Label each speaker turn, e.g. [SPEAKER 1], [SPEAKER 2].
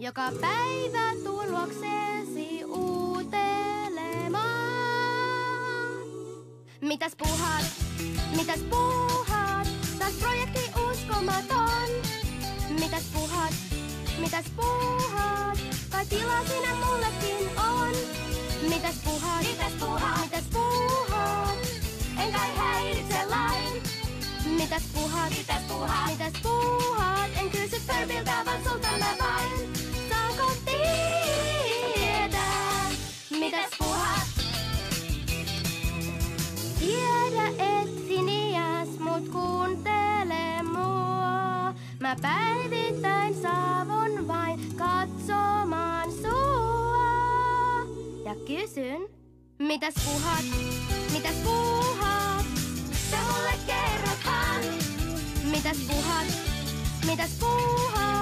[SPEAKER 1] joka päivä tuon luokseesi uutelemaan. Mitäs puuhaat, mitäs puuhaat, taas projekti uskomaton. Mitäs puuhaat, kai tilaa sinä mullekin on. Mitäs puuhaat, mitäs puuhaat, mitäs puuhaat, en kai häiritse lain. Mitäs puuhaat, mitäs puuhaat, mitäs puuhaat, en kysy Förbiltä, vaan sulta mä vain. Saanko tietää, mitäs puuhaat? Tiedä et Finias, mut kuuntele mua. Mä päivittäin saavun vain katsomaan sua. Ja kysyn, mitäs puuhaat, mitäs puuhaat? Sä mulle kerrothan. Mitäs puuhaat, mitäs puuhaat?